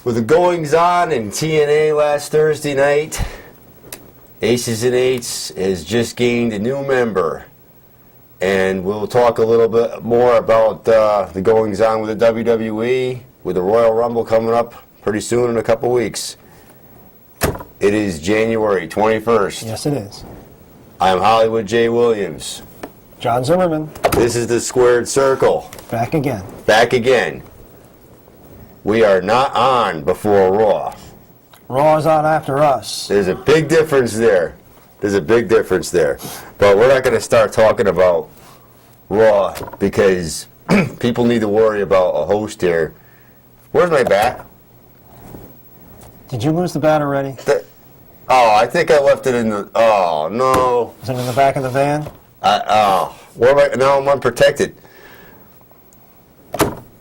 With the goings-on in TNA last Thursday night, Aces and Eights has just gained a new member. And we'll talk a little bit more about the goings-on with the WWE, with the Royal Rumble coming up pretty soon in a couple weeks. It is January 21st. Yes, it is. I'm Hollywood J. Williams. John Zimmerman. This is the Squared Circle. Back again. Back again. We are not on before Raw. Raw is on after us. There's a big difference there. But we're not going to start talking about Raw because people need to worry about a host here. Where's my bat? Did you lose the bat already? I think I left it in the... Oh, no. Is it in the back of the van? Now I'm unprotected.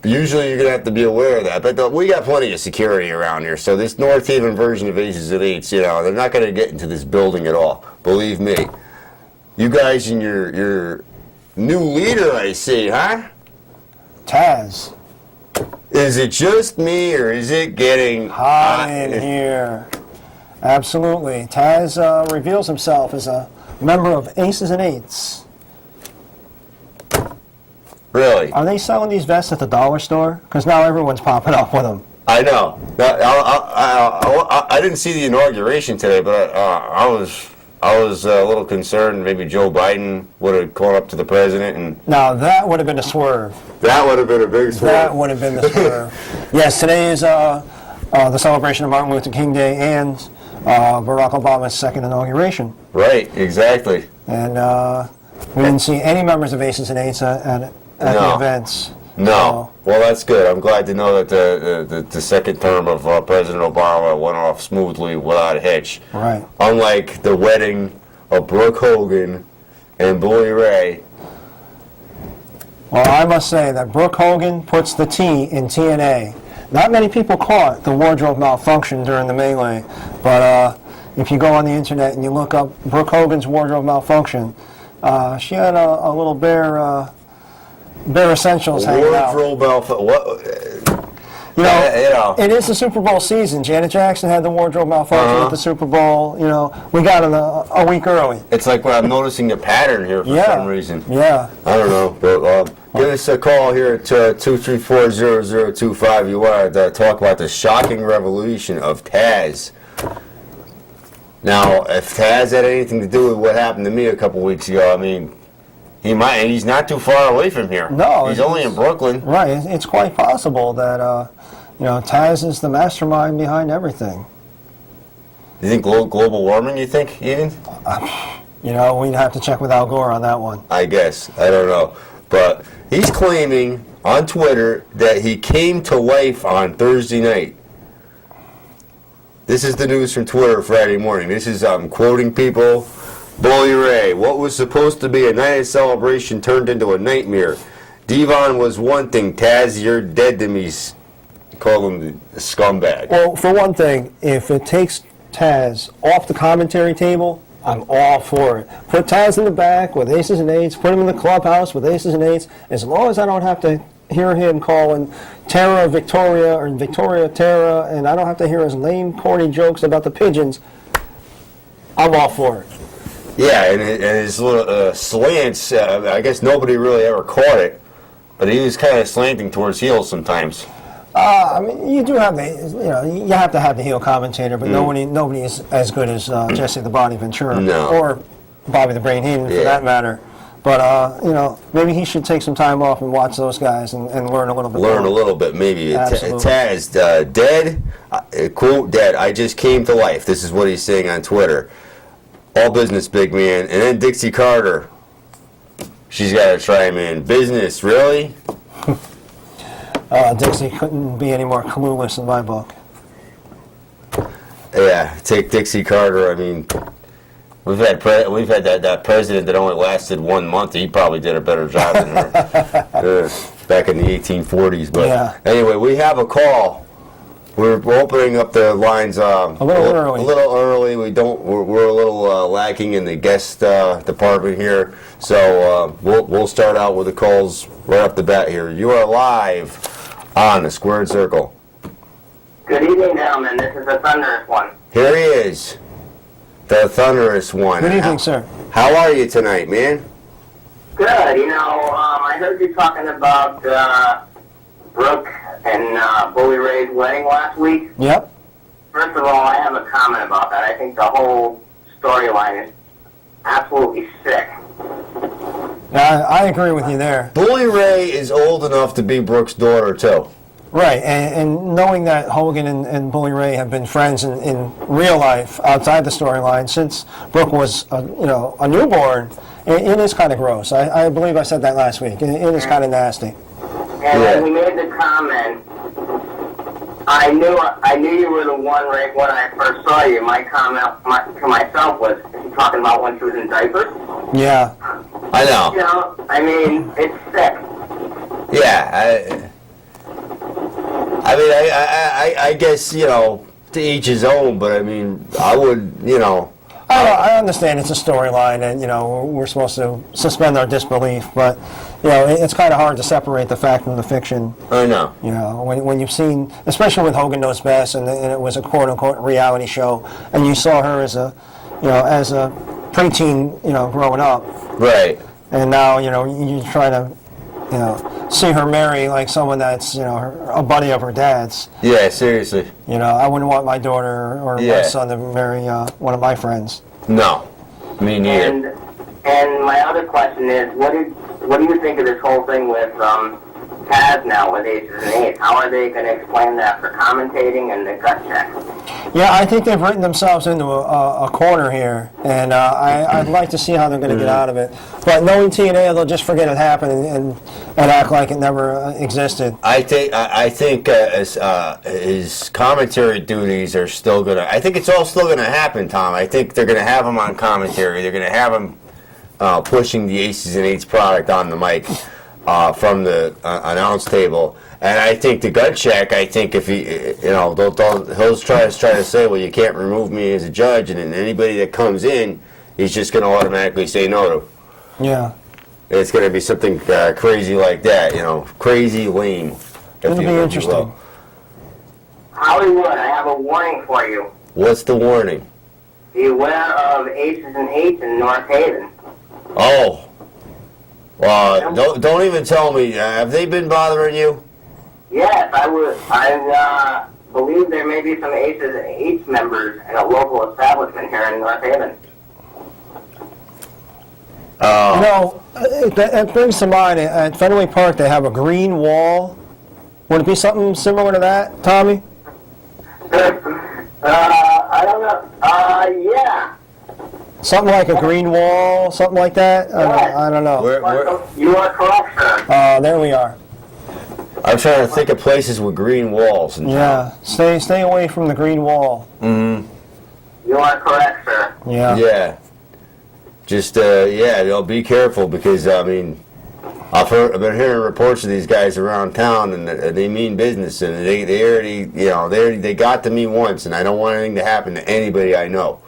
Usually you're going to have to be aware of that, but we got plenty of security around here, so this North Haven version of Aces and Eights, they're not going to get into this building at all. Believe me. You guys and your new leader, I see, huh? Taz. Is it just me, or is it getting hot in here? Absolutely. Taz reveals himself as a member of Aces and Eights. Really? Are they selling these vests at the dollar store? Because now everyone's popping up with them. I know. I didn't see the inauguration today, but I was a little concerned. Maybe Joe Biden would have gone up to the president and. Now that would have been a swerve. That would have been a big swerve. That would have been the swerve. Yes, today is the celebration of Martin Luther King Day and Barack Obama's second inauguration. Right. Exactly. And we didn't see any members of Aces and Eights at the events. No. Well, that's good. I'm glad to know that the second term of President Obama went off smoothly without a hitch. Right. Unlike the wedding of Brooke Hogan and Bully Ray. Well, I must say that Brooke Hogan puts the T in TNA. Not many people caught the wardrobe malfunction during the melee, but if you go on the internet and you look up Brooke Hogan's wardrobe malfunction, she had a little bare essentials hanging out. Wardrobe malfunction. What? It is the Super Bowl season. Janet Jackson had the wardrobe malfunction at the Super Bowl. We got it a week early. It's like I'm noticing a pattern here for some reason. Yeah. I don't know, but give us a call here at 234-0025. You want to talk about the shocking revelation of Taz. Now, if Taz had anything to do with what happened to me a couple weeks ago, I mean, he might. He's not too far away from here. No, he's only in Brooklyn. Right. It's quite possible that Taz is the mastermind behind everything. You think global warming? You think even? We'd have to check with Al Gore on that one. I guess. I don't know, but he's claiming on Twitter that he came to life on Thursday night. This is the news from Twitter Friday morning. This is quoting people. Bully Ray, what was supposed to be a night of celebration turned into a nightmare. Devon was one thing. Taz, you're dead to me. Call him a scumbag. Well, for one thing, if it takes Taz off the commentary table, I'm all for it. Put Taz in the back with Aces and Eights. Put him in the clubhouse with Aces and Eights. As long as I don't have to hear him calling Tara Victoria or Victoria Tara, and I don't have to hear his lame, corny jokes about the pigeons, I'm all for it. Yeah, and his little slants, I guess nobody really ever caught it, but he was kind of slanting towards heels sometimes. You do have you have to have the heel commentator, but nobody is as good as Jesse the Body Ventura or Bobby the Brain Heenan for that matter. But maybe he should take some time off and watch those guys and learn a little bit. A little bit, maybe. Absolutely. Taz, dead, quote, dead. I just came to life. This is what he's saying on Twitter. All business, big man. And then Dixie Carter. She's got to try him in. Business, really? Dixie couldn't be any more clueless in my book. Yeah, take Dixie Carter. I mean, we've had that president that only lasted 1 month. He probably did a better job than her back in the 1840s. But anyway, we have a call. We're opening up the lines a little early. We're a little lacking in the guest department here, so we'll start out with the calls right off the bat here. You are live on the Squared Circle. Good Good evening, gentlemen. This is the Thunderous One. Here he is, the Thunderous One. Good evening, sir. How are you tonight, man? Good. I heard you talking about Brooke and Bully Ray's wedding last week. Yep. First of all, I have a comment about that. I think the whole storyline is absolutely sick. I agree with you there. Bully Ray is old enough to be Brooke's daughter, too. Right, and knowing that Hogan and Bully Ray have been friends in real life outside the storyline since Brooke was a newborn, it is kind of gross. I believe I said that last week. It is kind of nasty. And when he made the comment, I knew you were the one right when I first saw you. My comment to myself was, is he talking about when she was in diapers? Yeah. I know. It's sick. Yeah, I guess, to each his own, but I would, I understand it's a storyline, and we're supposed to suspend our disbelief, but it's kind of hard to separate the fact from the fiction. I know. When you've seen, especially with Hogan Knows Best, and it was a quote unquote reality show, and you saw her as a preteen, growing up, Right. and now you try to see her marry like someone that's a buddy of her dad's. Yeah, seriously. I wouldn't want my daughter or my son to marry one of my friends. No, me neither. And my other question is, what do you think of this whole thing with Taz now with Aces and Eights? How are they going to explain that for commentating and the gut check? Yeah, I think they've written themselves into a corner here, and I'd like to see how they're going to get out of it. But knowing TNA, they'll just forget it happened and act like it never existed. I think his commentary duties are still gonna. I think it's all still gonna happen, Tom. I think they're gonna have him on commentary. They're gonna have him pushing the Aces and Eights product on the mic from the announce table. And I think the gut check, I think if he, he'll try to say, well, you can't remove me as a judge, and then anybody that comes in, he's just going to automatically say no to. Yeah. It's going to be something crazy like that, crazy lame. It'll be interesting. Hollywood, I have a warning for you. What's the warning? Beware of Aces and Eights in North Haven. Oh. Don't even tell me. Have they been bothering you? Yes, I believe there may be some Aces and Eights members in a local establishment here in North Haven. It brings to mind, at Fenway Park, they have a green wall. Would it be something similar to that, Tommy? I don't know. Yeah. Something like a green wall, something like that? I don't know. You are correct, sir. There we are. I'm trying to think of places with green walls. Yeah, stay away from the green wall. Mm-hmm. You are correct, sir. Yeah. Yeah. Just, be careful because, I've been hearing reports of these guys around town, and they mean business, and they already, they got to me once, and I don't want anything to happen to anybody I know.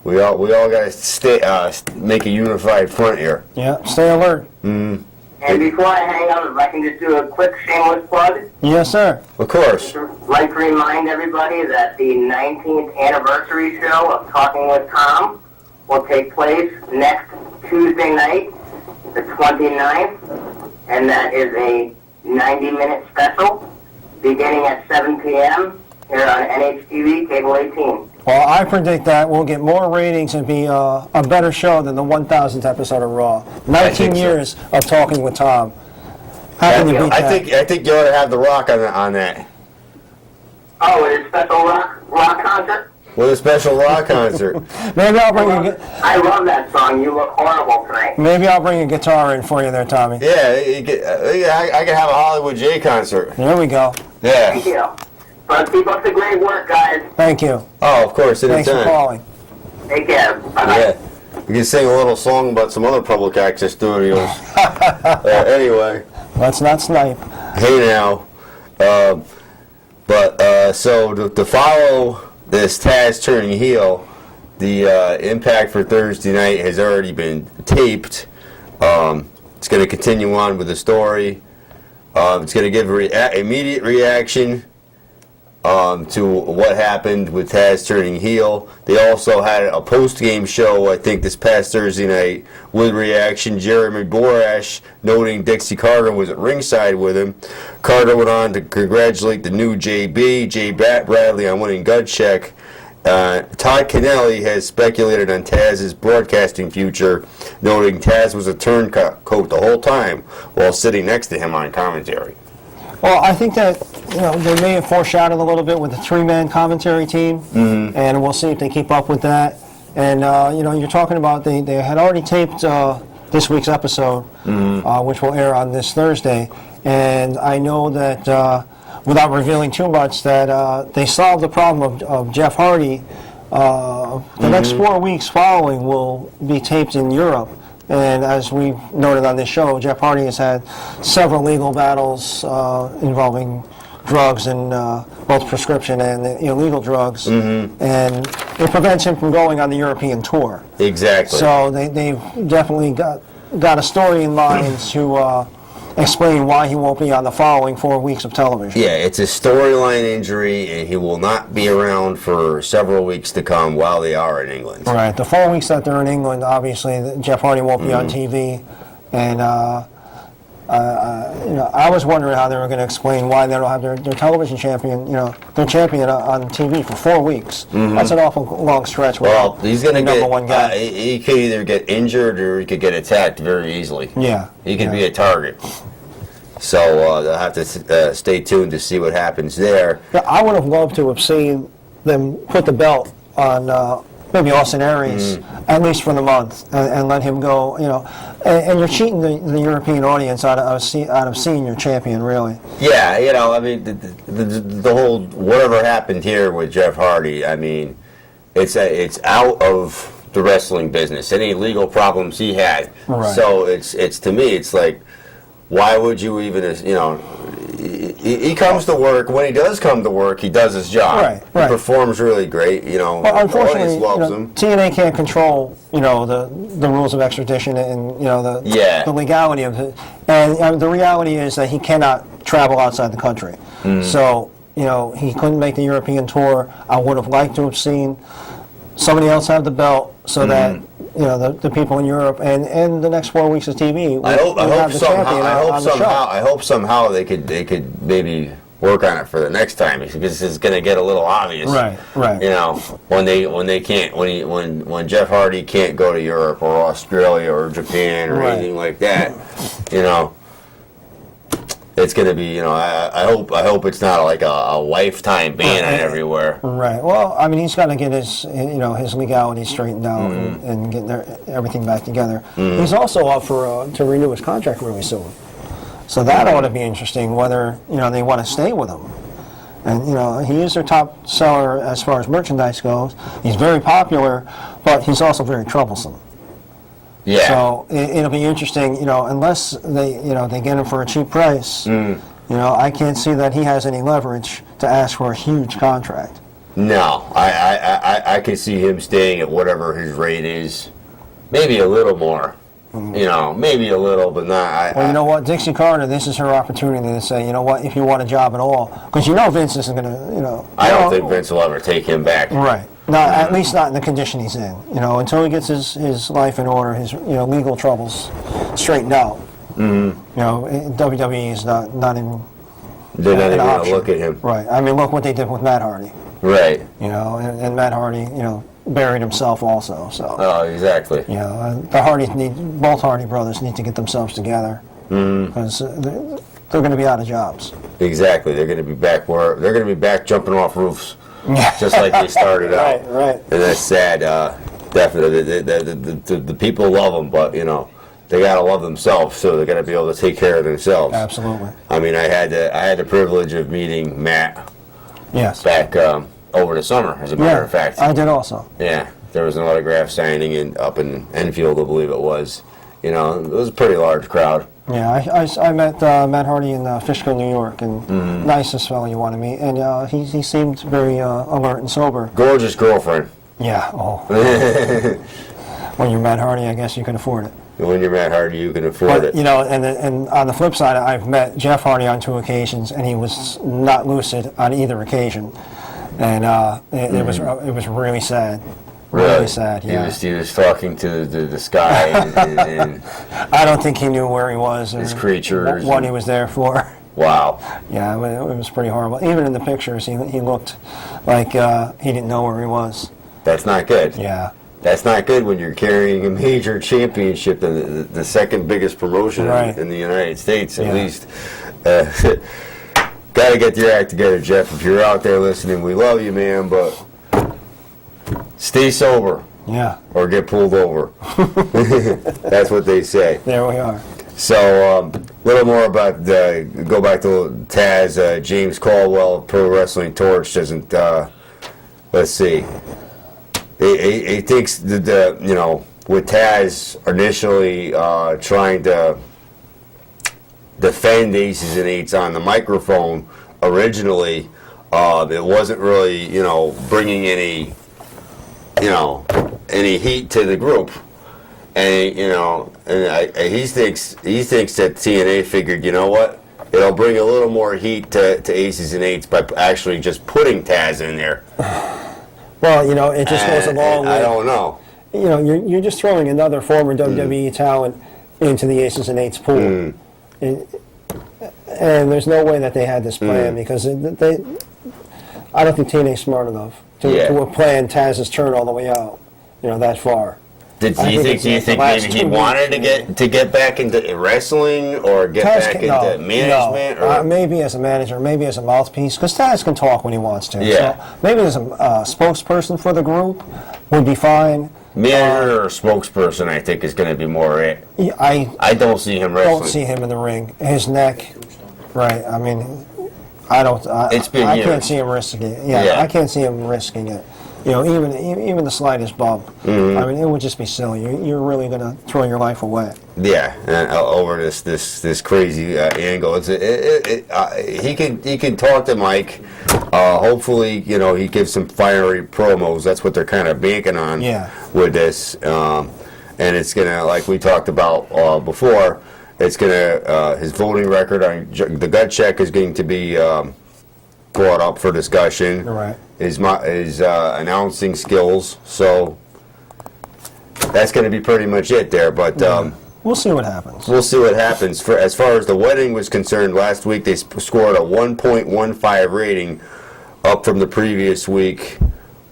We all got to make a unified front here. Yeah, stay alert. Mm-hmm. And before I hang up, if I can just do a quick shameless plug. Yes, sir. Of course. I'd like to remind everybody that the 19th anniversary show of Talking with Tom will take place next Tuesday night, the 29th, and that is a 90-minute special beginning at 7 p.m. here on NHTV Cable 18. Well, I predict that we'll get more ratings and be a better show than the 1,000th episode of Raw. 19 years of Talking with Tom. How can you beat that? I think you ought to have The Rock on that. Oh, it is a special rock concert? With a special rock concert. Maybe I'll bring I love that song. You look horrible tonight. Maybe I'll bring a guitar in for you there, Tommy. Yeah, I can have a Hollywood J concert. There we go. Yeah. Thank you. But keep up the great work, guys. Thank you. Oh, of course. Thanks for calling. Take care. Bye-bye. Yeah. We can sing a little song about some other public access studios. Anyway. Let's not snipe. Hey now. So to follow this Taz turning heel, the Impact for Thursday night has already been taped. It's going to continue on with the story. It's going to give immediate reaction to what happened with Taz turning heel. They also had a post-game show, I think, this past Thursday night with reaction. Jeremy Borash noting Dixie Carter was at ringside with him. Carter went on to congratulate the new JB, Jay Bradley, on winning gut check. Todd Kennelly has speculated on Taz's broadcasting future, noting Taz was a turncoat the whole time while sitting next to him on commentary. Well, I think that they may have foreshadowed a little bit with the three-man commentary team, and we'll see if they keep up with that. And you're talking about they had already taped this week's episode, which will air on this Thursday, and I know that without revealing too much, that they solved the problem of Jeff Hardy. The next 4 weeks following will be taped in Europe. And as we've noted on this show, Jeff Hardy has had several legal battles involving drugs and both prescription and illegal drugs, and it prevents him from going on the European tour. Exactly. So they've definitely got a story in mind to explain why he won't be on the following 4 weeks of television. Yeah, it's a storyline injury, and he will not be around for several weeks to come while they are in England. Right. The 4 weeks that they're in England, obviously, Jeff Hardy won't be on TV, and I was wondering how they were going to explain why they don't have their television champion, their champion on TV for 4 weeks. That's an awful long stretch. Well, he's going to number get one guy. he could either get injured or he could get attacked very easily. Yeah. He could be a target. So they'll have to stay tuned to see what happens there. Yeah, I would have loved to have seen them put the belt on maybe Austin Aries, at least for the month, and let him go. And you're cheating the European audience out of seeing your champion, really. Yeah, I mean, the whole whatever happened here with Jeff Hardy, I mean, it's out of the wrestling business. Any legal problems he had. Right. So it's to me, it's like, why would you even, he comes to work. When he does come to work, he does his job. Right. He performs really great, Well, the unfortunately, audience loves him. TNA can't control, the rules of extradition and, the legality of it. And the reality is that he cannot travel outside the country. So, he couldn't make the European tour. I would have liked to have seen somebody else have the belt so that the people in Europe and the next 4 weeks of TV. I hope somehow they could maybe work on it for the next time, because it's going to get a little obvious. Right. When Jeff Hardy can't go to Europe or Australia or Japan or anything like that, it's going to be, I hope it's not like a lifetime ban on everywhere. Right. Well, I mean, he's got to get his legality straightened out and get everything back together. He's also up to renew his contract really soon. So that ought to be interesting, whether, they want to stay with him. And, he is their top seller as far as merchandise goes. He's very popular, but he's also very troublesome. Yeah. So it'll be interesting, unless they get him for a cheap price. I can't see that he has any leverage to ask for a huge contract. No, I can see him staying at whatever his rate is, maybe a little more. Maybe a little, but not. Well, you know what, Dixie Carter, this is her opportunity to say, if you want a job at all, because Vince isn't going to, I don't think Vince will ever take him back. Right. Not at least not in the condition he's in. Until he gets his life in order, his legal troubles straightened out. WWE is not even. They're not even going to look at him. Right. I mean, look what they did with Matt Hardy. Right. And Matt Hardy, buried himself also. So. Oh, exactly. Both Hardy brothers need to get themselves together because they're going to be out of jobs. Exactly. They're going to be back jumping off roofs, just like they started out. Right. And that's sad. Definitely, the people love them, but they got to love themselves, so they got to be able to take care of themselves. Absolutely. I mean, I had the privilege of meeting Matt. Yes. Back over the summer, as a matter of fact. I did also. Yeah, there was an autograph signing up in Enfield, I believe it was. It was a pretty large crowd. Yeah, I met Matt Hardy in Fishkill, New York, and nicest fellow you want to meet, and he seemed very alert and sober. Gorgeous girlfriend. Yeah. Oh. When you're Matt Hardy, I guess you can afford it. When you're Matt Hardy, you can afford it. You know, and on the flip side, I've met Jeff Hardy on 2 occasions, and he was not lucid on either occasion, and it was really sad. Really sad. Yeah. He was talking to the sky and I don't think he knew where he was or his creatures. what he was there for. Wow. Yeah, I mean, it was pretty horrible. Even in the pictures, he looked like he didn't know where he was. That's not good. Yeah. That's not good when you're carrying a major championship, the second biggest promotion in the United States, at least. Got to get your act together, Jeff. If you're out there listening, we love you, man, but stay sober. Yeah. Or get pulled over. That's what they say. There we are. So, a little more about, go back to Taz, James Caldwell, Pro Wrestling Torch doesn't, let's see. He thinks that, you know, with Taz initially trying to defend Aces and Eights on the microphone originally, it wasn't really, you know, bringing any heat to the group. And, you know, and he thinks that TNA figured, you know what, it'll bring a little more heat to Aces and Eights by actually just putting Taz in there. Well, you know, it just goes along with... I don't know. You know, you're just throwing another former WWE talent into the Aces and Eights pool. And there's no way that they had this plan because I don't think TNA's smart enough to have planned Taz's turn all the way out, you know, that far. Do you think maybe he wanted to get back into wrestling or get back into management? No. Maybe as a manager, maybe as a mouthpiece, because Taz can talk when he wants to. Yeah. So maybe as a spokesperson for the group would be fine. Manager or spokesperson, I think, is going to be more it. I don't see him wrestling. Don't see him in the ring. His neck, right? I mean, I don't. It's been years. Can't see him risking it. Yeah, I can't see him risking it. You know, even the slightest bump. I mean, it would just be silly. You're really going to throw your life away. Yeah, over this crazy angle. He can talk to Mike. Hopefully, you know, he gives some fiery promos. That's what they're kind of banking on with this. And it's gonna, like we talked about before, it's gonna his voting record on the gut check is going to be brought up for discussion. Right. His announcing skills, so that's going to be pretty much it there. But we'll see what happens. We'll see what happens. As far as the wedding was concerned, last week they scored a 1.15 rating, up from the previous week,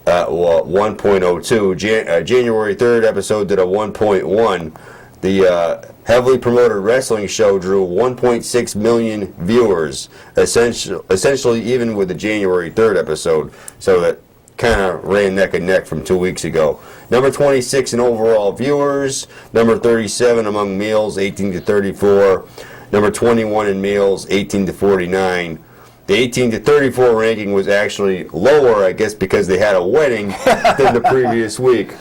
1.02. January 3rd episode did a 1.1. The heavily promoted wrestling show drew 1.6 million viewers, essentially even with the January 3rd episode. So that kind of ran neck and neck from 2 weeks ago. Number 26 in overall viewers. Number 37 among males, 18 to 34. Number 21 in males, 18 to 49. The 18 to 34 ranking was actually lower, I guess, because they had a wedding than the previous week.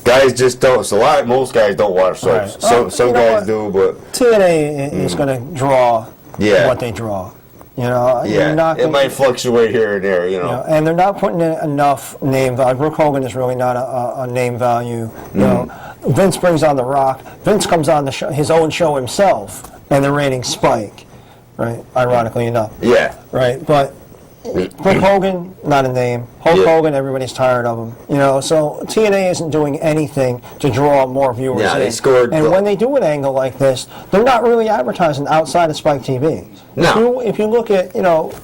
Guys just don't. Most guys don't watch soaps. Right. Some guys do, but TNA is going to draw what they draw. You know, it might fluctuate here and there. You know, and they're not putting in enough name value. Brooke Hogan is really not a name value. You know, Vince brings on The Rock. Vince comes on his own show himself, and the ratings spike. Right, ironically enough. Yeah. Right, but Brooke Hogan, not a name. Hulk Hogan, everybody's tired of him. You know, so TNA isn't doing anything to draw more viewers in. They scored. And when they do an angle like this, they're not really advertising outside of Spike TV. No. If you look at, you know,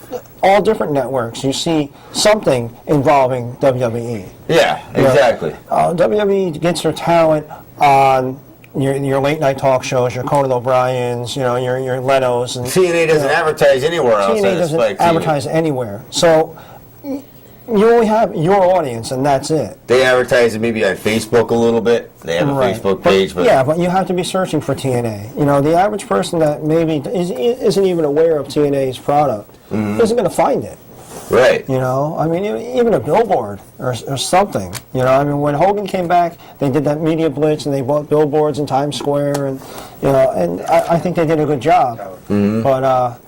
all different networks, you see something involving WWE. Yeah, exactly. WWE gets their talent on your late night talk shows, your Conan O'Briens, you know, your Letos. And TNA doesn't advertise anywhere else. TNA doesn't advertise anywhere. So you only have your audience, and that's it. They advertise it maybe on Facebook a little bit. They have a Facebook page. But yeah, but you have to be searching for TNA. You know, the average person that maybe isn't even aware of TNA's product isn't going to find it. Right. You know, I mean, even a billboard or something. You know, I mean, when Hogan came back, they did that media blitz and they bought billboards in Times Square, and you know, and I think they did a good job. But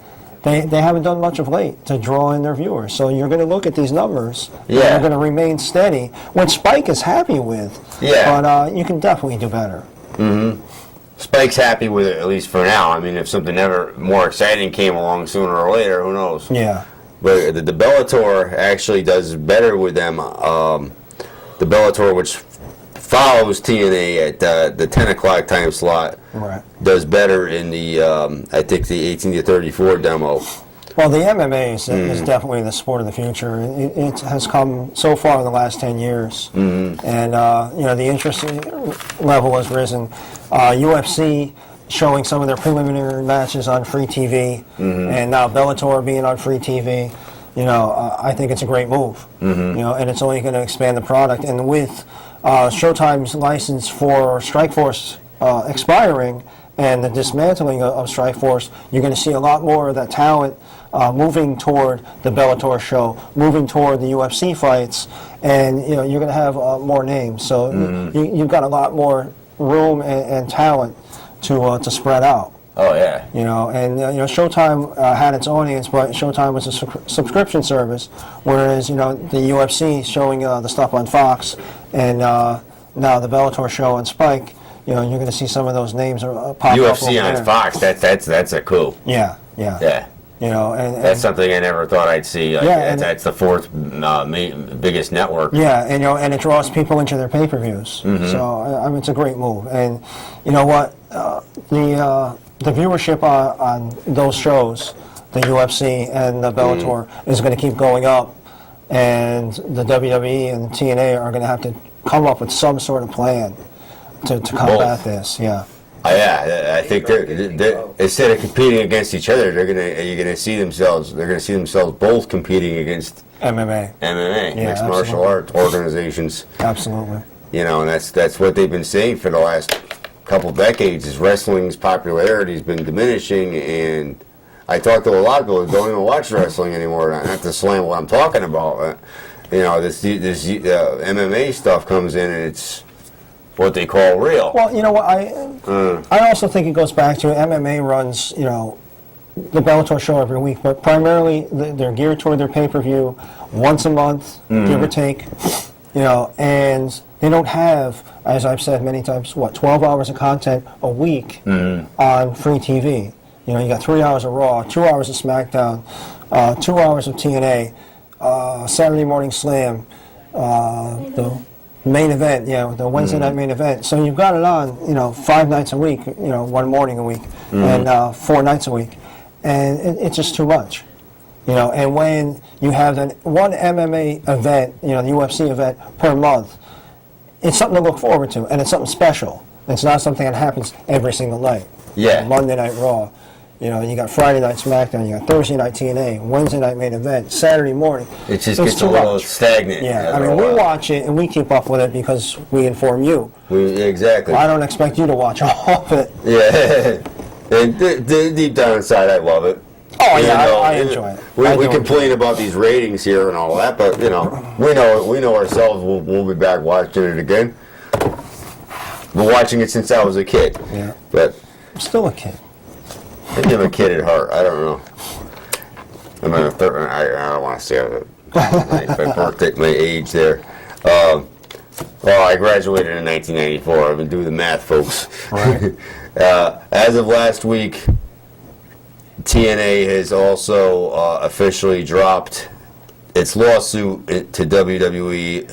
they haven't done much of late to draw in their viewers. So you're going to look at these numbers. Yeah. They're going to remain steady, which Spike is happy with. Yeah. But you can definitely do better. Spike's happy with it, at least for now. I mean, if something ever more exciting came along sooner or later, who knows? Yeah. But the Bellator actually does better with them. The Bellator, which follows TNA at the 10 o'clock time slot, Right. does better in the, I think, the 18 to 34 demo. Well, the MMA is definitely the sport of the future. It has come so far in the last 10 years. And, the interest level has risen. UFC showing some of their preliminary matches on free TV, and now Bellator being on free TV. I think it's a great move. And it's only going to expand the product. And with Showtime's license for Strikeforce expiring and the dismantling of Strikeforce, you're going to see a lot more of that talent moving toward the Bellator show, moving toward the UFC fights, and you're going to have more names. So you've got a lot more room and talent to spread out. Oh, yeah. Showtime had its audience, but Showtime was a subscription service, whereas, the UFC is showing the stuff on Fox, and now the Bellator show on Spike, you're going to see some of those names pop up. UFC over on there. Fox, that's a coup. Yeah. Yeah. And That's something I never thought I'd see. That's the fourth biggest network. Yeah, and it draws people into their pay-per-views. So it's a great move. And you know what, the viewership on those shows, the UFC and the Bellator, is going to keep going up, and the WWE and TNA are going to have to come up with some sort of plan to combat this. Yeah. I think they're instead of competing against each other, they're gonna see themselves both competing against MMA, mixed martial arts organizations. Absolutely. And that's what they've been saying for the last couple decades. Is wrestling's popularity has been diminishing, and I talk to a lot of people who don't even watch wrestling anymore. Not to slam what I'm talking about. This MMA stuff comes in, and it's what they call real. Well, you know what, I also think it goes back to MMA runs, the Bellator show every week, but primarily they're geared toward their pay-per-view once a month, give or take, and they don't have, as I've said many times, 12 hours of content a week on free TV. You got 3 hours of Raw, 2 hours of SmackDown, 2 hours of TNA, Saturday Morning Slam, the main event, the Wednesday night main event. So you've got it on, 5 nights a week, 1 morning a week, and 4 nights a week. And it's just too much. And when you have one MMA event, the UFC event per month, it's something to look forward to, and it's something special. It's not something that happens every single night. Yeah. Monday Night Raw. You got Friday Night SmackDown, you got Thursday Night TNA, Wednesday night main event, Saturday morning. It just gets a little stagnant. Yeah, we watch it and we keep up with it because we inform you. Exactly. Well, I don't expect you to watch all of it. Yeah. And deep down inside, I love it. Oh, yeah, I enjoy it. We complain about these ratings here and all that, but, we know ourselves. We'll be back watching it again. Been watching it since I was a kid. Yeah. But I'm still a kid. I think I'm a kid at heart. I don't know. I don't want to say my birthday, my age there. Well, I graduated in 1994. I've been doing the math, folks. Right. As of last week, TNA has also officially dropped its lawsuit to WWE,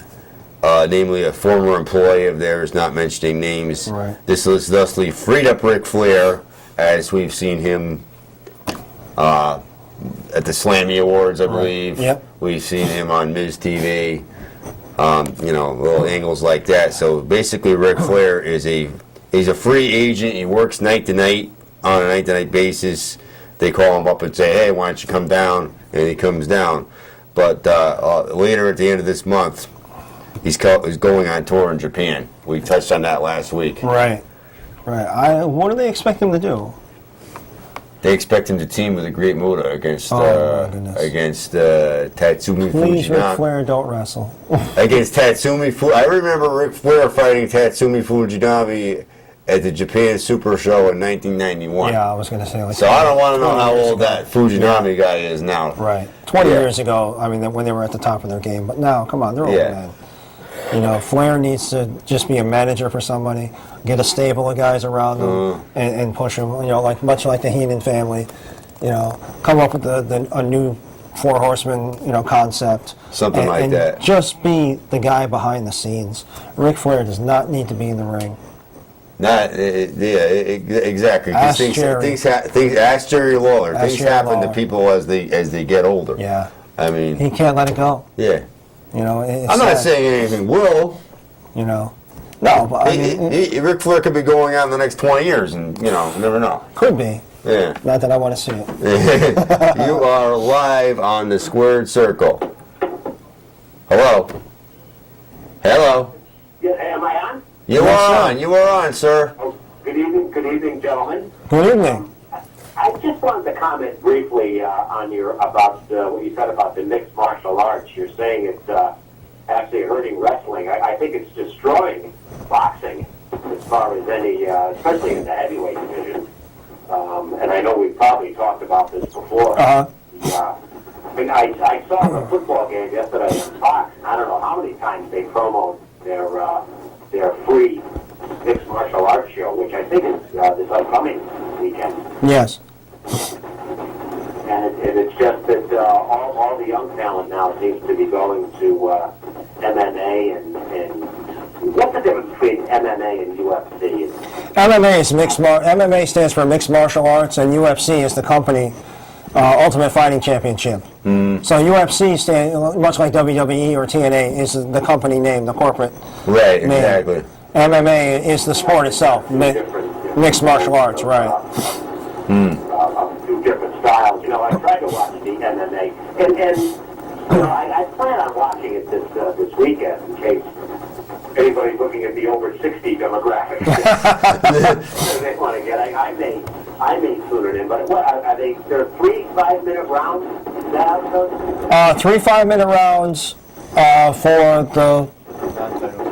namely a former employee of theirs, not mentioning names. Right. This has thusly freed up Ric Flair, as we've seen him at the Slammy Awards, I believe. Yep. We've seen him on Miz TV, little angles like that. So basically, Ric Flair he's a free agent. He works night to night on a night-to-night basis. They call him up and say, hey, why don't you come down? And he comes down. But later at the end of this month, he's going on tour in Japan. We touched on that last week. Right. What do they expect him to do? They expect him to team with a Great Muta against Tatsumi Please, Ric Fujinami. Flair, don't wrestle. Against Tatsumi Fujinami. I remember Ric Flair fighting Tatsumi Fujinami at the Japan Super Show in 1991. Yeah, I was going to say. So I don't want to know how old that Fujinami guy is now. Right. 20 years ago, when they were at the top of their game. But now, come on, they're old, man. Flair needs to just be a manager for somebody, get a stable of guys around them, and push them. Much like the Heenan family. Come up with a new Four Horsemen, concept. Something like and that. Just be the guy behind the scenes. Ric Flair does not need to be in the ring. Exactly. 'Cause Ask Jerry. Ask Jerry Lawler. Ask Things Jerry happen Lawler. to people as they get older. Yeah. I mean, He can't let it go. yeah. It's I'm not sad, saying anything will. No, but I mean, Ric Flair could be going out in the next 20 years, and you never know. could be. Yeah. Not that I want to see it. You are live on the Squared Circle. Hello. Hello. Yeah, am I on? You Yes, are sir. on. You are on, sir. Oh, good evening, gentlemen. Good evening. I just wanted to comment briefly about what you said about the mixed martial arts. You're saying it's actually hurting wrestling. I think it's destroying boxing as far as any, especially in the heavyweight division. And I know we've probably talked about this before. Uh-huh. I saw a football game yesterday on Fox, and I don't know how many times they promoted their free mixed martial arts show, which I think is this upcoming weekend. Yes. And it's just that all the young talent now seems to be going to MMA and what's the difference between MMA and UFC? MMA is MMA stands for Mixed Martial Arts, and UFC is the company Ultimate Fighting Championship. So UFC stands, much like WWE or TNA, is the company name, the corporate Right, name. exactly. MMA is the sport itself, mixed martial arts, right? Two different styles. I tried to watch the MMA, and I plan on watching it this weekend in case anybody's looking at the over 60 demographic. They want to get. I may tune it in. But what are they? They're 3 5-minute rounds. Is that how it goes? 3 5-minute rounds for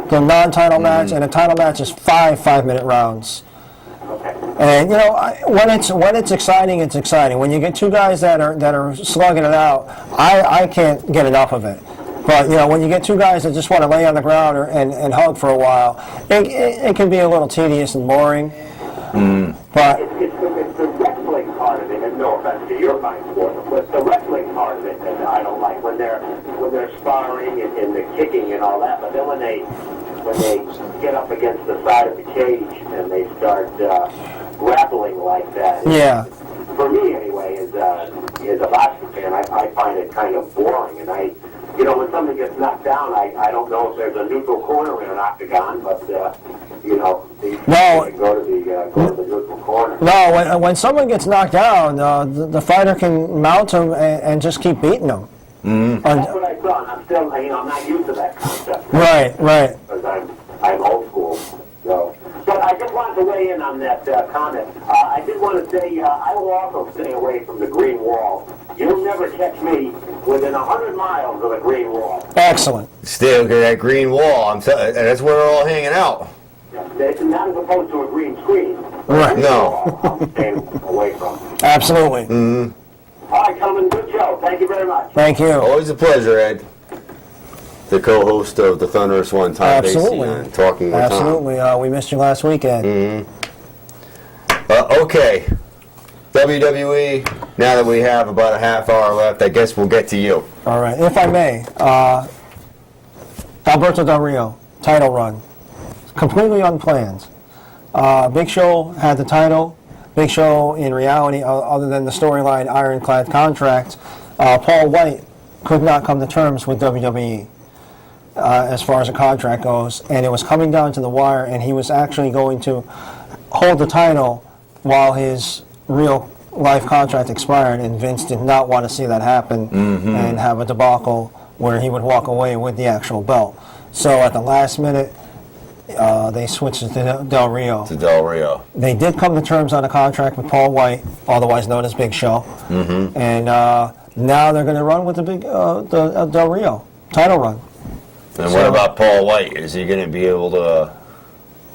the non-title match, and a title match is 5 5-minute rounds. Okay. And when it's exciting, it's exciting. When you get two guys that are slugging it out, I can't get enough of it. But when you get two guys that just want to lay on the ground and hug for a while, it can be a little tedious and boring. But It's the wrestling part of it, and no offense to your fine sport, but the wrestling part of it that I don't like when they're sparring and the kicking and all that. But then when they get up against the side of the cage and they start grappling like that, yeah, for me anyway, as a boxing fan, I find it kind of boring. And when somebody gets knocked down, I don't know if there's a neutral corner in an octagon, but they can go to the neutral corner. no. When someone gets knocked down, the fighter can mount him and just keep beating him. That's what I thought. I'm still, I'm not used to that concept. Right. Because I'm old school. So, but I just wanted to weigh in on that comment. I did want to say I will also stay away from the green wall. You'll never catch me within 100 miles of the green wall. Excellent. Still get that green wall. That's where we're all hanging out. Not as opposed to a green screen. Right. No. I'm staying away from. Absolutely. All right, gentlemen, good show. Thank you very much. Thank you. Always a pleasure, Ed. The co-host of the Thunderous One, Tom Absolutely. Basie, on Talking with Absolutely. We missed you last weekend. Tom. Okay. WWE, now that we have about a half hour left, I guess we'll get to you. All right. If I may, Alberto Del Rio, title run. Completely unplanned. Big Show had the title. Big Show, in reality, other than the storyline ironclad contract, Paul White could not come to terms with WWE as far as the contract goes, and it was coming down to the wire, and he was actually going to hold the title while his real life contract expired, and Vince did not want to see that happen and have a debacle where he would walk away with the actual belt. So at the last minute, they switched it to Del Rio. To Del Rio. They did come to terms on a contract with Paul White, otherwise known as Big Show, and now they're going to run with the Del Rio title run. And what about Paul White? Is he going to be able to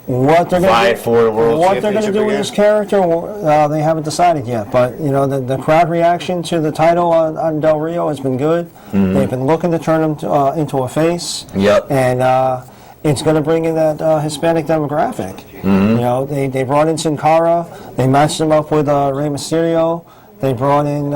What they're Fight for the world what they're going to championship do with again? this character, they haven't decided yet. But you know, the crowd reaction to the title on Del Rio has been good. They've been looking to turn him into a face. Yep. And it's going to bring in that Hispanic demographic. You know, they brought in Sin Cara. They matched him up with Rey Mysterio. They brought in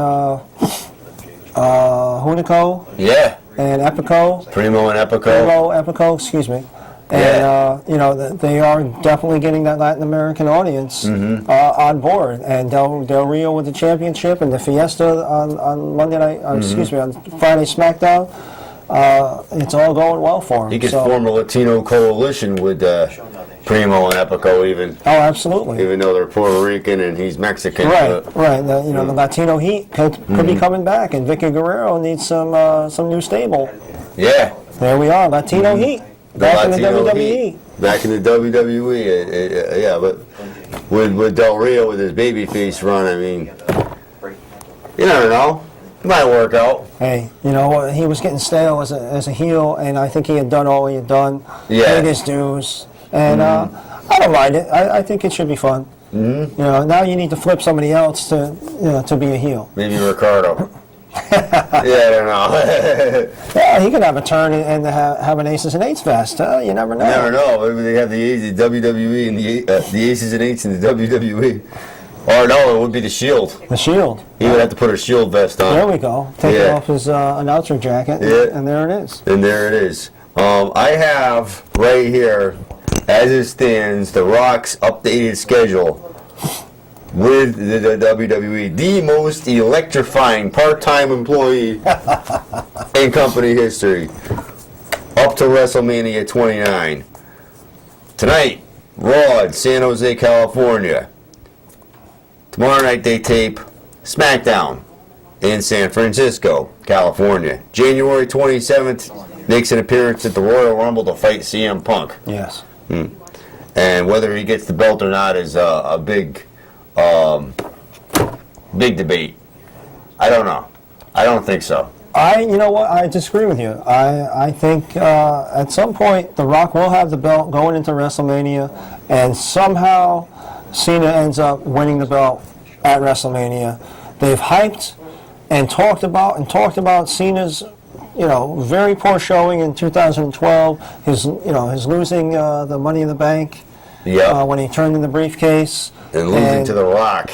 Hunico Yeah. and Epico. Primo and Epico. Epico, excuse me. And, you know, they are definitely getting that Latin American audience on board. And Del Rio with the championship and the Fiesta on Monday night, excuse me, on Friday SmackDown. It's all going well for him. He could form a Latino coalition with Primo and Epico, Oh, absolutely. even though they're Puerto Rican and he's Mexican. Right. You know, the Latino heat could be coming back, and Vicky Guerrero needs some new stable. Yeah. There we are, Latino heat. Back in the WWE. Heat. Back in the WWE, yeah, but with Del Rio with his babyface run, I mean, you never know. Might work out. Hey, you know what? He was getting stale as a heel, and I think he had done all he had done. Yeah. Paid his dues, and I don't mind it. I think it should be fun. You know, now you need to flip somebody else to be a heel. Maybe Ricardo. Yeah, I don't know. Yeah, he could have a turn and have an Aces and Eights fest. You never know. You never know. Maybe they have the WWE and the Aces and Eights in the WWE. Or no, it would be the Shield. The Shield. He would have to put a Shield vest on. There we go. Take off his announcer jacket, and there it is. And there it is. I have right here, as it stands, The Rock's updated schedule with the WWE, the most electrifying part-time employee in company history, up to WrestleMania 29. Tonight, Raw at San Jose, California. Tomorrow night they tape SmackDown in San Francisco, California. January 27th makes an appearance at the Royal Rumble to fight CM Punk. Yes. And whether he gets the belt or not is a big debate. I don't know. I don't think so. You know what? I disagree with you. I think at some point The Rock will have the belt going into WrestleMania, and somehow Cena ends up winning the belt at WrestleMania. They've hyped and talked about Cena's, you know, very poor showing in 2012. His losing the Money in the Bank. Yeah. When he turned in the briefcase. And losing to The Rock.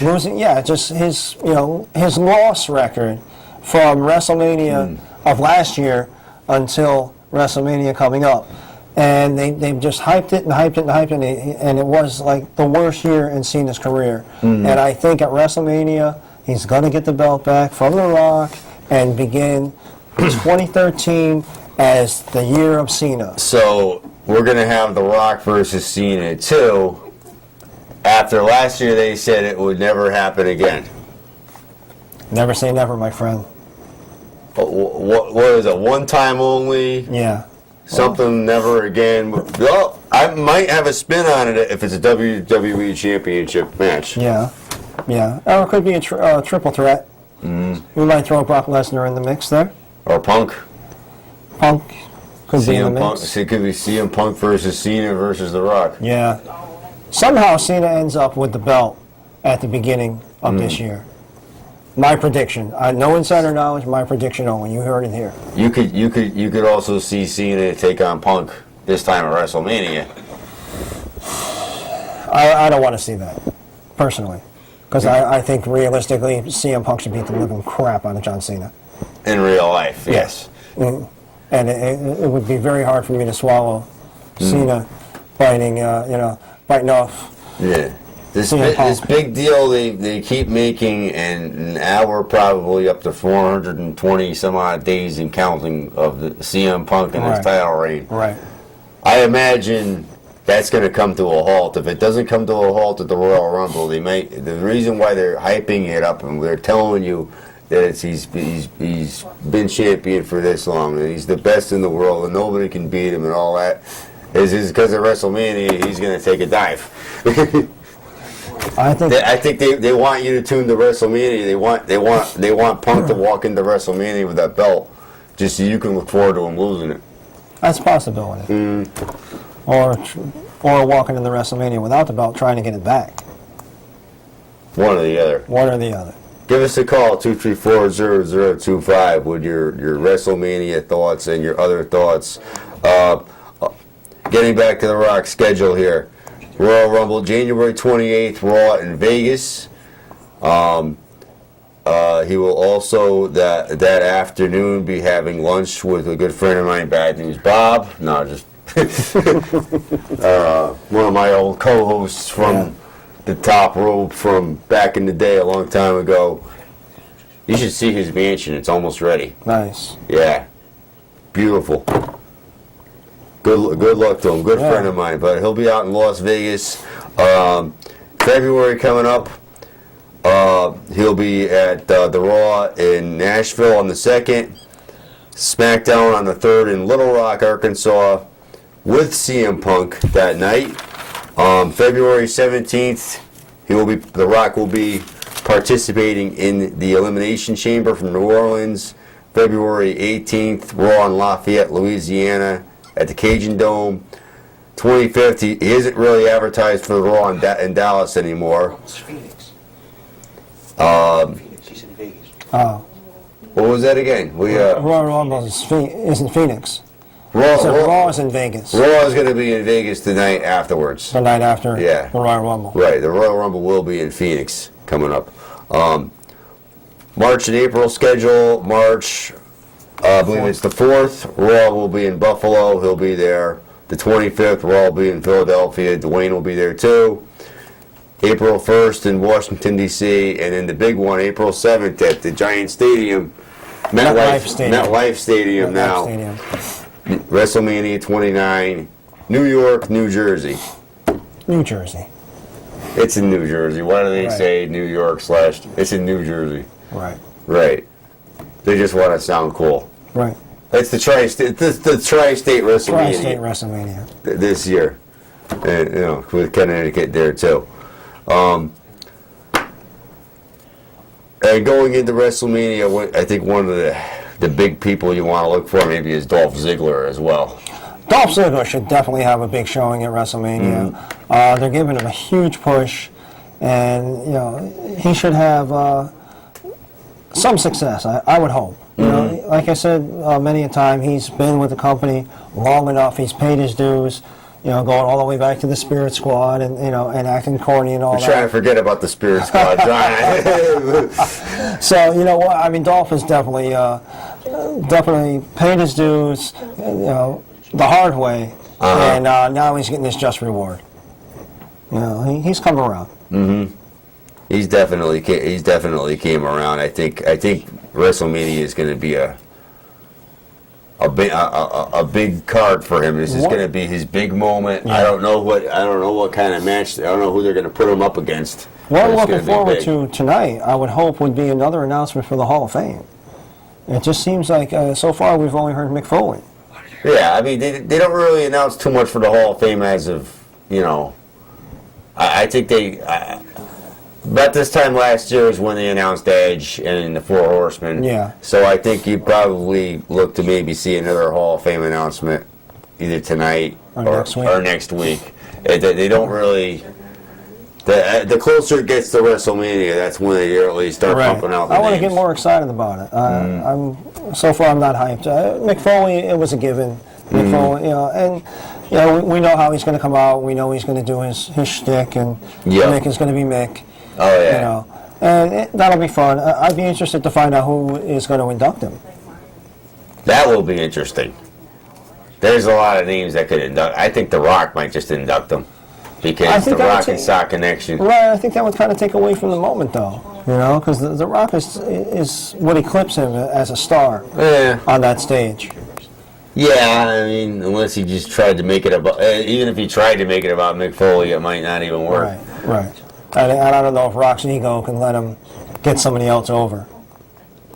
Just his loss record from WrestleMania of last year until WrestleMania coming up. And they've just hyped it and hyped it and hyped it, and it was like the worst year in Cena's career. And I think at WrestleMania, he's going to get the belt back from The Rock and begin 2013 as the year of Cena. So we're going to have The Rock versus Cena too. After last year, they said it would never happen again. Never say never, my friend. What is it? One time only? Yeah. Something never again. Well, I might have a spin on it if it's a WWE Championship match. Yeah. Or it could be a triple threat. We might throw Brock Lesnar in the mix there. Or Punk. Punk could be in the CM Punk. mix. It could be CM Punk versus Cena versus The Rock. Yeah. Somehow Cena ends up with the belt at the beginning of this year. My prediction. No insider knowledge. My prediction only. You heard it here. You could also see Cena take on Punk this time at WrestleMania. I don't want to see that personally, because I think realistically CM Punk should beat the living crap out of John Cena. In real life, yes. And it would be very hard for me to swallow Cena biting off. Yeah. This CM Punk. this big deal they keep making, and now we're probably up to 420 some odd days and counting of the CM Punk and his title reign. Right. I imagine that's going to come to a halt. If it doesn't come to a halt at the Royal Rumble, they might. The reason why they're hyping it up and they're telling you that he's been champion for this long and he's the best in the world and nobody can beat him and all that is because at WrestleMania he's going to take a dive. I think they want you to tune to WrestleMania. They want Punk to walk into WrestleMania with that belt, just so you can look forward to him losing it. That's a possibility. or walking into WrestleMania without the belt, trying to get it back. One or the other. One or the other. Give us a call, 234-0025, with your WrestleMania thoughts and your other thoughts. Getting back to The Rock's schedule here. Royal Rumble, January 28th, Raw in Vegas. He will also, that afternoon, be having lunch with a good friend of mine, Bad News Bob. No, just one of my old co-hosts from the top rope from back in the day, a long time ago. You should see his mansion. It's almost ready. Nice. Yeah. Beautiful. Good luck to him. Good friend of mine. But he'll be out in Las Vegas. February coming up. He'll be at the Raw in Nashville on the 2nd. SmackDown on the 3rd in Little Rock, Arkansas, with CM Punk that night. February 17th, The Rock will be participating in the Elimination Chamber from New Orleans. February 18th, Raw in Lafayette, Louisiana, at the Cajun Dome. 25th, he isn't really advertised for the Raw in Dallas anymore. It's Phoenix. Phoenix, he's in Vegas. Oh. What was that again? Royal Rumble is in Phoenix. Raw is in Vegas. Raw is going to be in Vegas the night afterwards. The night after Yeah. the Royal Rumble. Right, the Royal Rumble will be in Phoenix coming up. March and April schedule. March, I believe it's the 4th. Raw will be in Buffalo. He'll be there. The 25th, Raw will be in Philadelphia. Dwayne will be there too. April 1st in Washington, D.C. And then the big one, April 7th at the Giant Stadium. MetLife Stadium now. Stadium. WrestleMania 29, New York, New Jersey. New Jersey. It's in New Jersey. Why do they Right. say New York / it's in New Jersey? Right. Right. They just want to sound cool. Right. It's the tri-state WrestleMania Tri-State WrestleMania. this year, and with Connecticut there too. And going into WrestleMania, I think one of the big people you want to look for maybe is Dolph Ziggler as well. Dolph Ziggler should definitely have a big showing at WrestleMania. They're giving him a huge push, and he should have some success. I would hope. Like I said many a time, he's been with the company long enough. He's paid his dues. Going all the way back to the Spirit Squad, and and acting corny and all I'm that. trying to forget about the Spirit Squad, John. So I mean, Dolph has definitely paid his dues, the hard way, and now he's getting his just reward. He's come around. He's definitely came around. I think WrestleMania is going to be a big card for him. This is going to be his big moment. Yeah. I don't know what kind of match. I don't know who they're going to put him up against. What I'm but it's looking gonna be forward big. to tonight, I would hope, would be another announcement for the Hall of Fame. It just seems like so far we've only heard Mick Foley. Yeah, I mean they don't really announce too much for the Hall of Fame as of I think they. About this time last year is when they announced Edge and the Four Horsemen. Yeah. So I think you probably look to maybe see another Hall of Fame announcement either tonight or next week. They don't really. The closer it gets to WrestleMania, that's when they really start pumping out the I want to names. get more excited about it. So far I'm not hyped. Mick Foley, it was a given. Mick Foley, and we know how he's going to come out. We know he's going to do his shtick, and Mick is going to be Mick. Oh yeah. And that'll be fun. I'd be interested to find out who is going to induct him. That will be interesting. There's a lot of names that could induct. I think The Rock might just induct them because The Rock and Sock connection. Right. I think that would kind of take away from the moment, though. Because the Rock is what eclipses him as a star on that stage. Yeah, I mean, unless he just tried to make it about. Even if he tried to make it about Mick Foley, it might not even work. Right. And I don't know if Rock's ego can let him get somebody else over.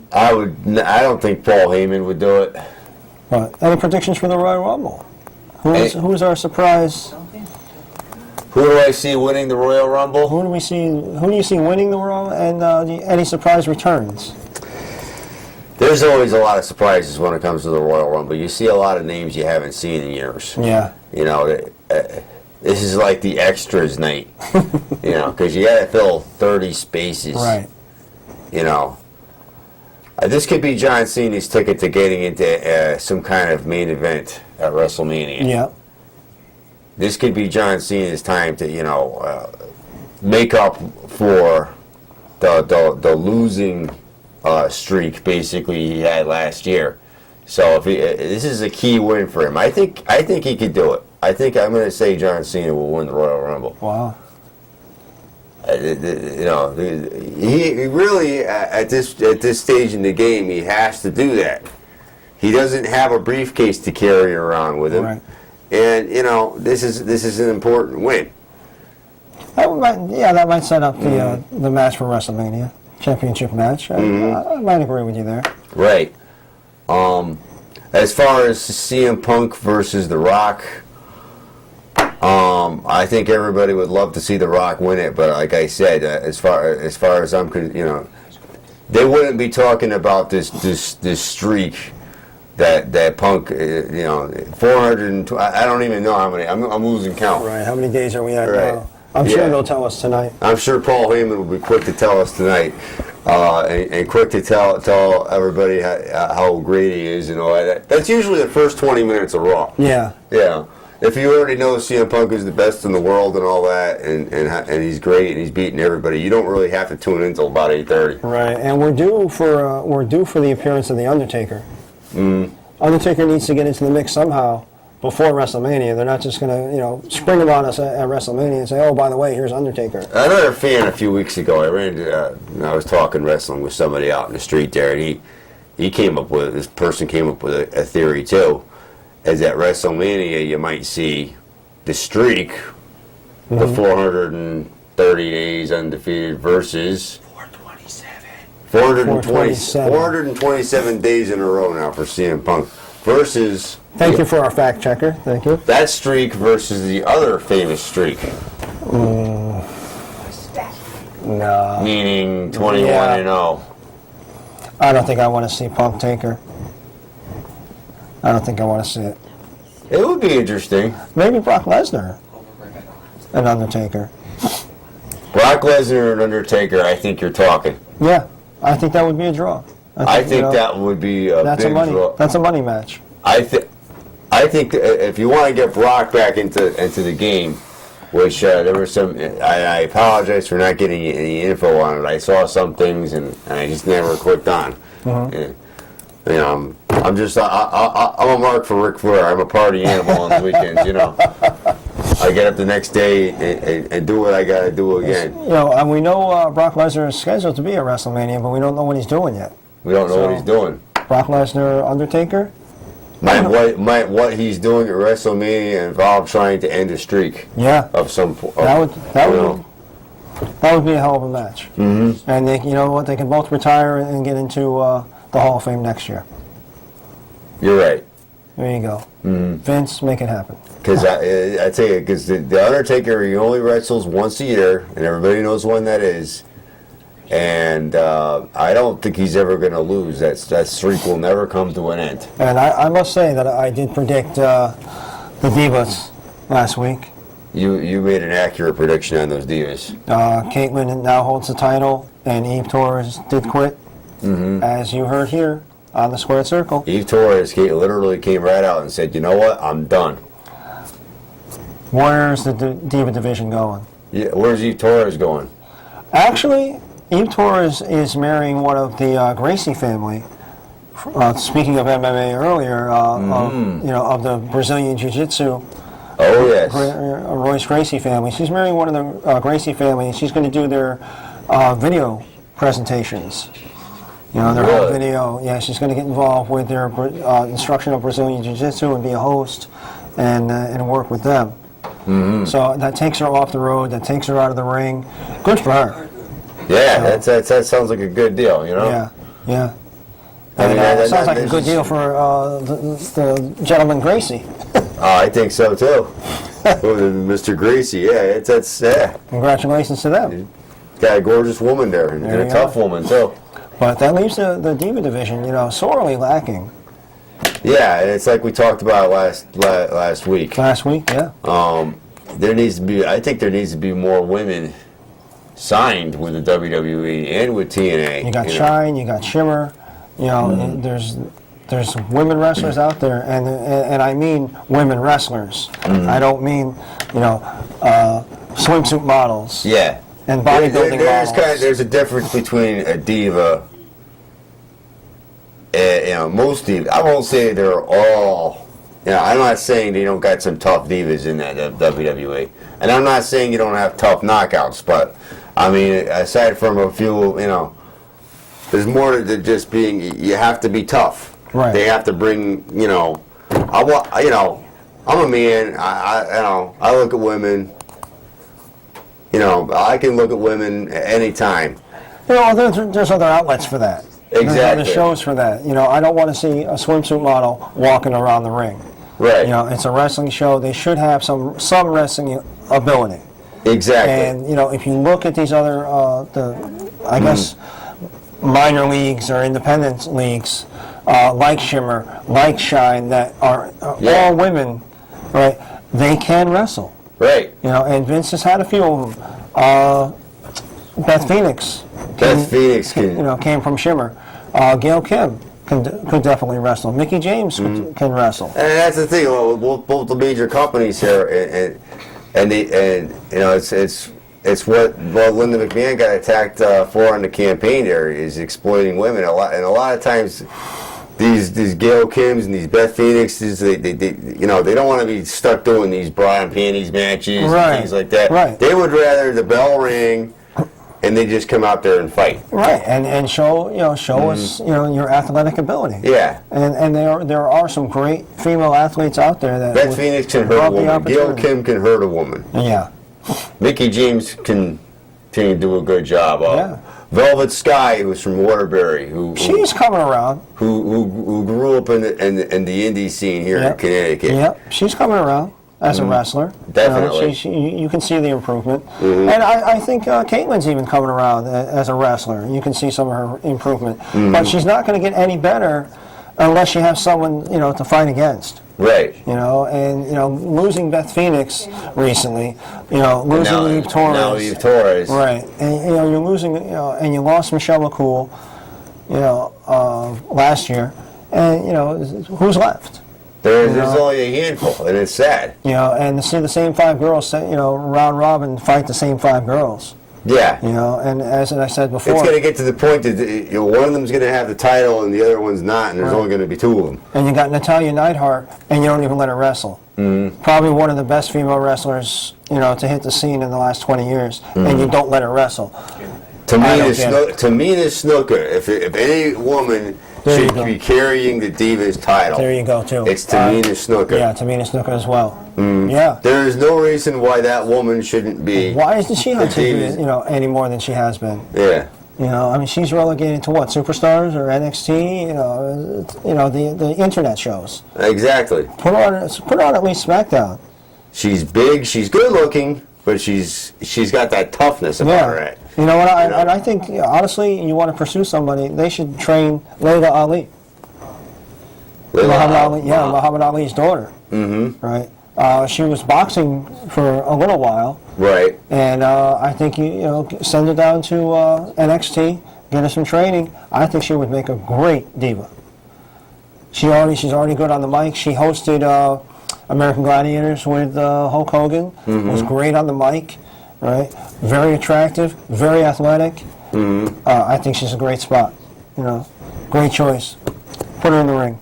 I don't think Paul Heyman would do it. Right. Any predictions for the Royal Rumble? Who's our surprise? Who do I see winning the Royal Rumble? Who do you see winning the Royal? And any surprise returns? There's always a lot of surprises when it comes to the Royal Rumble. You see a lot of names you haven't seen in years. Yeah. this is like the extras night, you know, because you got to fill 30 spaces. Right. You know, this could be John Cena's ticket to getting into some kind of main event at WrestleMania. Yeah. This could be John Cena's time to, you know, make up for the losing streak basically he had last year. So if this is a key win for him. I think he could do it. I'm going to say John Cena will win the Royal Rumble. Wow. You know, he really at this stage in the game he has to do that. He doesn't have a briefcase to carry around with him, Right. and you know this is an important win. That might set up the match for WrestleMania championship match. I might agree with you there. Right. As far as CM Punk versus The Rock, I think everybody would love to see The Rock win it, but like I said, as far as I'm, you know, they wouldn't be talking about this streak that Punk, you know, 420. I don't even know how many. I'm losing count. Right. How many days are we at Right. now? I'm sure they'll tell us tonight. I'm sure Paul Heyman will be quick to tell us tonight, and quick to tell everybody how great he is and all that. That's usually the first 20 minutes of Raw. Yeah. Yeah. If you already know CM Punk is the best in the world and all that, and he's great and he's beating everybody, you don't really have to tune in until about 8:30. Right. And we're due for the appearance of the Undertaker. Undertaker needs to get into the mix somehow before WrestleMania. They're not just going to, you know, spring him on us at WrestleMania and say, oh, by the way, here's Undertaker. Another fan a few weeks ago, I was talking wrestling with somebody out in the street there, and this person came up with a theory too, is at WrestleMania you might see the streak, the 430 days undefeated versus 427 days in a row now for CM Punk versus. Thank you for our fact checker. Thank you. That streak versus the other famous streak. No. Meaning 21 and 0. I don't think I want to see Punk Taker. I don't think I want to see it. It would be interesting. Maybe Brock Lesnar and Undertaker. Brock Lesnar and Undertaker, I think you're talking. Yeah, I think that would be a draw. I think that would be a big draw. That's a money match. I think that if you want to get Brock back into the game, which there was some, I apologize for not getting any info on it. I saw some things and I just never clicked on. And, you know, I'm a mark for Ric Flair. I'm a party animal on the weekends. You know, I get up the next day and do what I got to do again. You know, and we know Brock Lesnar is scheduled to be at WrestleMania, but we don't know what he's doing yet. We don't know what he's doing. Brock Lesnar, Undertaker. Might what he's doing at WrestleMania involve trying to end a streak? Yeah. Of some. That would be a hell of a match. Mm-hmm. And you know what? They can both retire and get into the Hall of Fame next year. You're right. There you go. Mm-hmm. Vince, make it happen. Because I tell you, because the Undertaker, he only wrestles once a year, and everybody knows when that is. And I don't think he's ever going to lose. That streak will never come to an end. And I must say that I did predict the Divas last week. You made an accurate prediction on those Divas. Caitlyn now holds the title, and Eve Torres did quit, as you heard here on the Squared Circle. Eve Torres literally came right out and said, you know what, I'm done. Where's the Diva division going? Yeah, where's Eve Torres going? Actually, Eve Torres is marrying one of the Gracie family. Speaking of MMA earlier, of the Brazilian Jiu-Jitsu. Oh, yes. Royce Gracie family. She's marrying one of the Gracie family, and she's going to do their video presentations. You know, their whole video. Yeah, she's going to get involved with their instruction of Brazilian Jiu-Jitsu and be a host and work with them. Mm-hmm. So that takes her off the road. That takes her out of the ring. Good for her. Yeah, that sounds like a good deal, you know? Yeah. It sounds like a good deal for the gentleman Gracie. I think so, too. Mr. Gracie, yeah. Congratulations to them. He's got a gorgeous woman there, and a tough woman, too. But that leaves the Diva division, sorely lacking Yeah, and it's like we talked about last week. Last week, yeah. There needs to be. I think there needs to be more women signed with the WWE and with TNA. You got Shine, you got Shimmer. You know, there's women wrestlers out there, and I mean women wrestlers. I don't mean, you know, swimsuit models. Yeah. And bodybuilding models. There's a difference between a diva and, you know, most divas. I won't say they're all, you know, I'm not saying they don't got some tough divas in that WWE. And I'm not saying you don't have tough knockouts, but, I mean, aside from a few, you know, there's more than just being, you have to be tough. Right. They have to bring, you know, you know, I'm a man, I look at women. You know, I can look at women at any time. You know, there's other outlets for that. Exactly. There's other shows for that. You know, I don't want to see a swimsuit model walking around the ring. Right. You know, it's a wrestling show. They should have some wrestling ability. Exactly. And, you know, if you look at these other, I guess, minor leagues or independent leagues, like Shimmer, like Shine, that are all women, right, they can wrestle. Right. You know, and Vince has had a few of them. Beth Phoenix. Came from Shimmer. Gail Kim could definitely wrestle. Mickey James can wrestle. And that's the thing. Both the major companies here, and you know, it's what Linda McMahon got attacked for on the campaign there, is exploiting women a lot, and a lot of times. These Gail Kims and these Beth Phoenixes, they you know, they don't want to be stuck doing these bra and panties matches and things like that. Right. They would rather the bell ring and they just come out there and fight. Right, and show us, you know, your athletic ability. Yeah. And there are some great female athletes out there that Beth Phoenix can hurt a woman. Gail Kim can hurt a woman. Yeah. Mickey James can do a good job. Yeah. Velvet Sky, who's from Waterbury, she's coming around. Who grew up in the indie scene here in Connecticut. Yep, she's coming around as a wrestler. Definitely. You can see the improvement. And I think Caitlin's even coming around as a wrestler. You can see some of her improvement. But she's not going to get any better unless you have someone, you know, to fight against. Right. You know, and, you know, losing Beth Phoenix recently, you know, losing Eve Torres. Now Eve Torres. Right. And, you know, you're losing, you know, and you lost Michelle McCool, you know, last year. And, you know, who's left? There's only a handful, and it's sad. You know, and to see the same 5 girls, you know, round robin fight the same 5 girls. Yeah. You know, and as I said before, it's going to get to the point that one of them's going to have the title and the other one's not, and there's only going to be 2 of them. And you got Natalya Neidhart, and you don't even let her wrestle. Probably one of the best female wrestlers, you know, to hit the scene in the last 20 years, and you don't let her wrestle. Tamina Snuka, if any woman should be carrying the Divas title, there you go too. It's Tamina Snuka. Yeah, Tamina Snuka as well. Yeah. There is no reason why that woman shouldn't be. Why isn't she on TV, you know, any more than she has been? Yeah. You know, I mean, she's relegated to what, Superstars or NXT? You know, the internet shows. Exactly. Put her on at least SmackDown. She's big. She's good looking, but she's got that tough-ness about her. Right? You know what? And I think, honestly, you want to pursue somebody, they should train Layla Ali. Muhammad Ali's daughter. Right. She was boxing for a little while. Right. And I think you send her down to NXT, get her some training. I think she would make a great diva. She's already good on the mic. She hosted American Gladiators with Hulk Hogan. Was great on the mic. Right. Very attractive. Very athletic. I think she's a great spot. You know, great choice. Put her in the ring.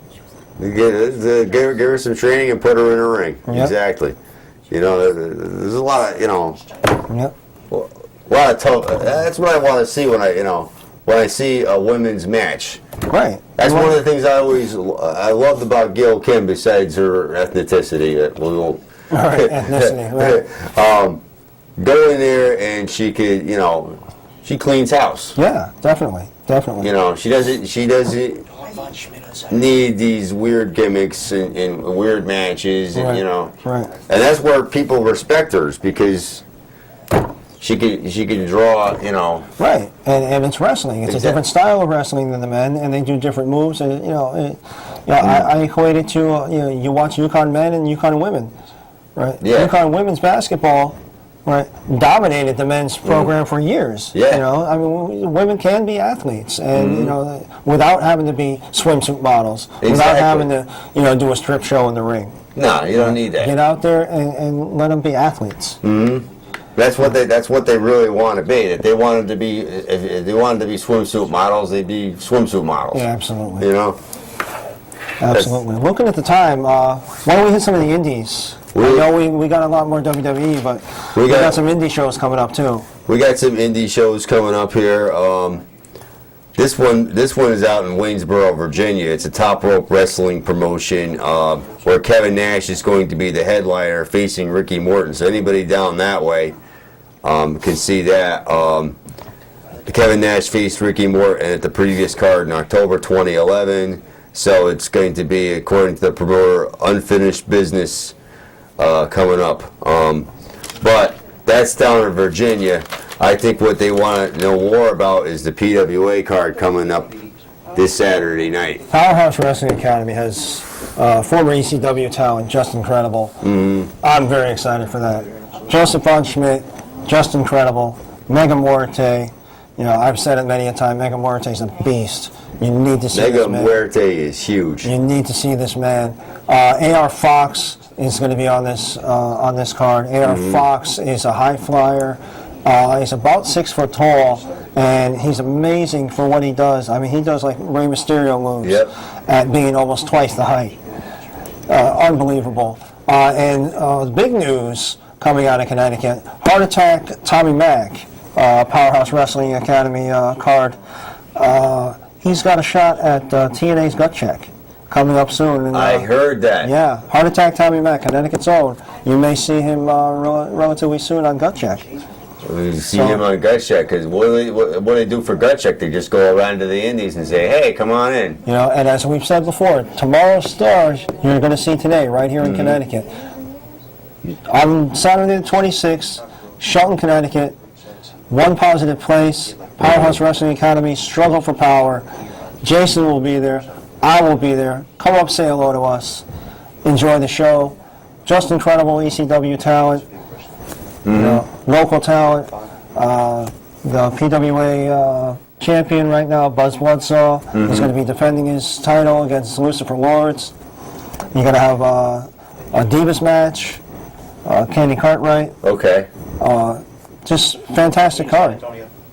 Give her some training and put her in a ring. Yep. Exactly. You know, there's a lot of, you know, Yep. a lot of tough. That's what I want to see when I see a women's match. Right. That's one of the things I loved about Gail Kim, besides her ethnicity. That we won't. Right. Ethnicity. Right. Go in there and she could, you know, she cleans house. Yeah, definitely. You know, she doesn't need these weird gimmicks and weird matches, and Right. you know, Right. and that's where people respect her, because she can draw, you know. Right, and it's wrestling. It's a different style of wrestling than the men, and they do different moves, and you know, Yeah, I equate it to you watch UConn men and UConn women, right? Yeah. UConn women's basketball, right, dominated the men's program for years. Yeah. I mean, women can be athletes, and without having to be swimsuit models, without Exactly. having to do a strip show in the ring. No, you don't need that. Get out there and let them be athletes. That's what they really want to be. That they wanted to be. If they wanted to be swimsuit models, they'd be swimsuit models. Yeah, absolutely. You know. Absolutely. Looking at the time, why don't we hit some of the indies? I know we got a lot more WWE, but we got some indie shows coming up too. We got some indie shows coming up here. This one is out in Waynesboro, Virginia. It's a Top Rope Wrestling promotion where Kevin Nash is going to be the headliner facing Ricky Morton. So anybody down that way can see that. Kevin Nash faced Ricky Morton at the previous card in October 2011. So it's going to be, according to the promoter, unfinished business coming up. But that's down in Virginia. I think what they want to know more about is the PWA card coming up this Saturday night. Powerhouse Wrestling Academy has former ECW talent, Just Incredible. I'm very excited for that. Joseph Von Schmidt, Just Incredible, Mega Muerte. I've said it many a time, Mega Muerte is a beast. You need to see Mega this man. Muerte is huge. You need to see this man. AR Fox is going to be on this card. AR Fox is a high flyer. He's about 6 foot tall, and he's amazing for what he does. I mean, he does like Rey Mysterio moves at being almost twice the height. Unbelievable. And the big news coming out of Connecticut, Heart Attack Tommy Mack, Powerhouse Wrestling Academy card. He's got a shot at TNA's Gut Check coming up soon. And, I heard that. Yeah, Heart Attack Tommy Mack, Connecticut's own. You may see him relatively soon on Gut Check. You see him on Gut Check, because what do they do for Gut Check? They just go around to the indies and say, hey, come on in. And as we've said before, tomorrow's stars you're going to see today right here in Connecticut. On Saturday the 26th, Shelton, Connecticut, One Positive Place, Powerhouse Wrestling Academy, Struggle for Power. Jason will be there. I will be there. Come up, say hello to us. Enjoy the show. Just Incredible ECW talent. Local talent. The PWA champion right now, Buzz Bloodsaw, is going to be defending his title against Lucifer Lords. You're going to have a Divas match. Candy Cartwright. Okay. Just fantastic card.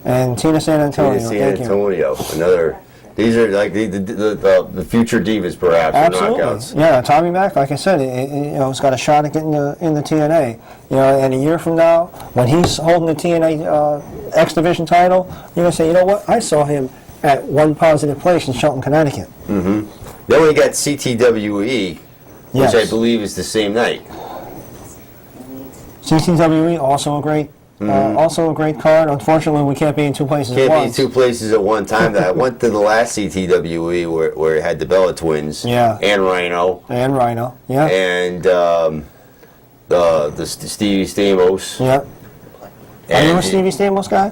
And Tina San Antonio. Tina San Antonio. Another. These are like the future divas, perhaps. Absolutely. Knockouts. Yeah, Tommy Mack, like I said, he's got a shot at getting in the TNA. And a year from now, when he's holding the TNA X Division title, you're going to say, you know what? I saw him at One Positive Place in Shelton, Connecticut. Then we got CTWE, which I believe is the same night. CTWE, also a great card. Unfortunately, we can't be in two places at once. Can't be in two places at one time. I went to the last CTWE where it had the Bella Twins. Yeah. And Rhino. Yeah. And the Stevie Stamos. Yeah. Are you a Stevie Stamos guy?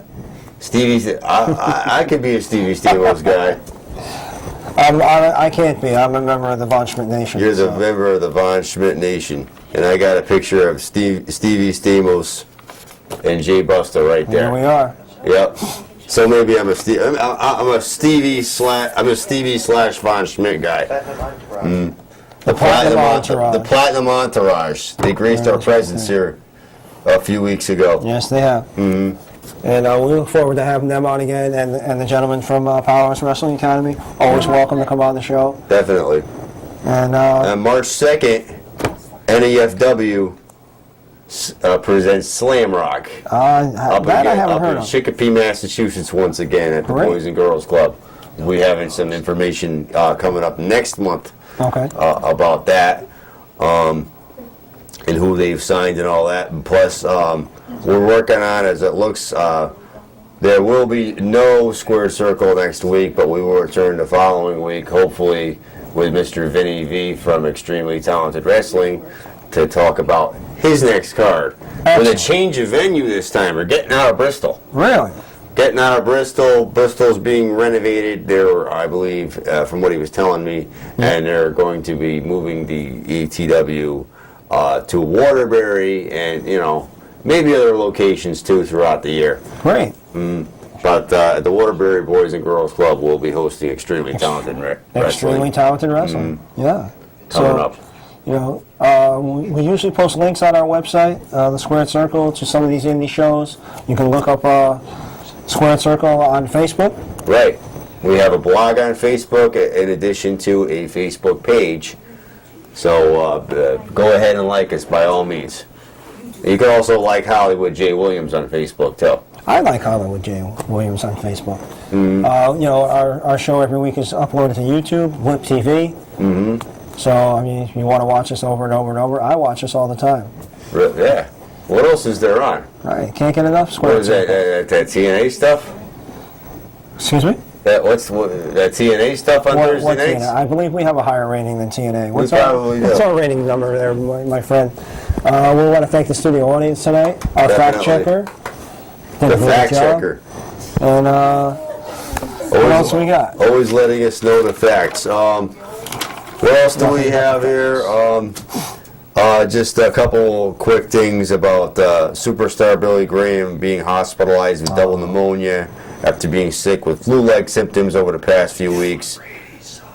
I could be a Stevie Stamos guy. I can't be. I'm a member of the Von Schmidt Nation. You're the member of the Von Schmidt Nation. And I got a picture of Stevie Stamos and Jay Buster right there. There we are. Yep. So maybe I'm a Stevie slash Von Schmidt guy. The Platinum Entourage. The Platinum Entourage. They graced our presence here a few weeks ago. Yes, they have. And we look forward to having them on again, and the gentleman from Powerhouse Wrestling Academy. Always welcome to come on the show. Definitely. And on March 2nd, NEFW presents Slam Rock. that I haven't heard in of. Chicopee, Massachusetts, once again at the Boys and Girls Club. We're having some information coming up next month about that and who they've signed and all that. And plus, we're working on, as it looks, there will be no Square Circle next week, but we will return the following week, hopefully with Mr. Vinny V from Extremely Talented Wrestling to talk about his next card. With a change of venue this time. We're getting out of Bristol. Really? getting out of Bristol. Bristol's being renovated there, I believe, from what he was telling me, and they're going to be moving the ETW to Waterbury, and maybe other locations too throughout the year. Great. But the Waterbury Boys and Girls Club will be hosting extremely talented wrestling. Extremely talented wrestling. Yeah. Coming up. We usually post links on our website, the Squared Circle, to some of these indie shows. You can look up Squared Circle on Facebook. Right. We have a blog on Facebook in addition to a Facebook page. So go ahead and like us by all means. You can also like Hollywood J. Williams on Facebook too. I like Hollywood J. Williams on Facebook. Our show every week is uploaded to YouTube, Whip TV. So, I mean, if you want to watch us over and over and over, I watch us all the time. Yeah. What else is there on? Right. Can't get enough Squared What is that? That TNA stuff? Excuse me? That TNA stuff on Thursday What nights? TNA? I believe we have a higher rating than TNA. What's probably do. our rating number there, my friend? We want to thank the studio audience tonight. Our fact checker. The fact checker. And what else we got? Always letting us know the facts. What else do we have here? Just a couple quick things about superstar Billy Graham being hospitalized with double pneumonia after being sick with flu-like symptoms over the past few weeks.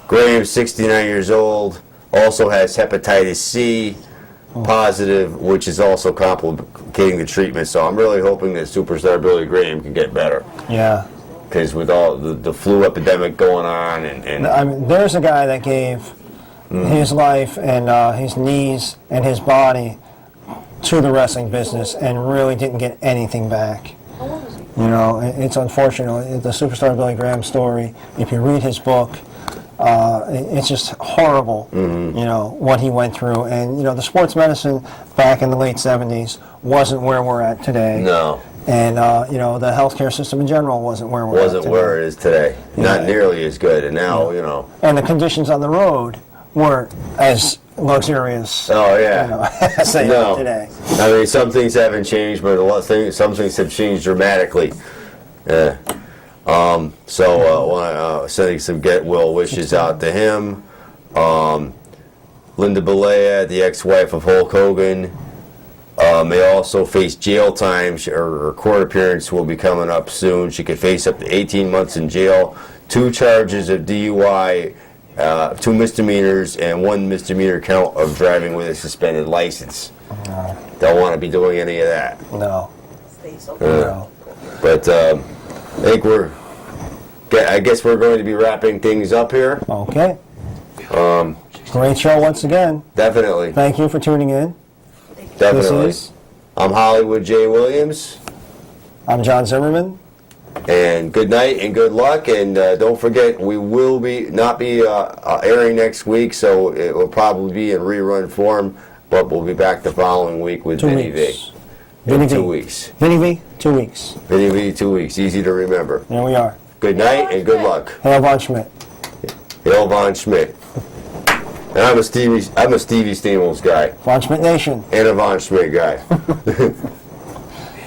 Graham, 69 years old, also has hepatitis C positive, which is also complicating the treatment. So I'm really hoping that superstar Billy Graham can get better. Yeah. Because with all the flu epidemic going on, and I mean, there's a guy that gave his life and his knees and his body to the wrestling business and really didn't get anything back. It's unfortunate. The superstar Billy Graham story, if you read his book, it's just horrible, what he went through. And, the sports medicine back in the late 70s wasn't where we're at today. no. And, the healthcare system in general wasn't where we're at Wasn't today. where it is today. Not nearly as good. And now, And the conditions on the road weren't as luxurious Oh, yeah. as they are today. I mean, some things haven't changed, but some things have changed dramatically. Sending some get well wishes out to him. Linda Belea, the ex-wife of Hulk Hogan, may also face jail time. Her court appearance will be coming up soon. She could face up to 18 months in jail, 2 charges of DUI, 2 misdemeanors, and 1 misdemeanor count of driving with a suspended license. Don't want to be doing any of that. No. No. But I guess we're going to be wrapping things up here. Okay. Great show once again. Definitely. Thank you for tuning in. Definitely. This is, I'm Hollywood J. Williams. I'm John Zimmerman. And good night and good luck. And don't forget, we will not be airing next week, so it will probably be in rerun form. But we'll be back the following week with 2 Vinny weeks. V. Vinny In 2 V. weeks. Vinny V, 2 weeks. Vinny V, 2 weeks. Easy to remember. There we are. Good night and good luck. Hail Von Schmidt. Hail Von Schmidt. And I'm a Stevie Steamles guy. Von Schmidt Nation. And a Von Schmidt guy. Man,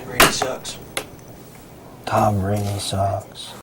Brady sucks. Tom Brady sucks.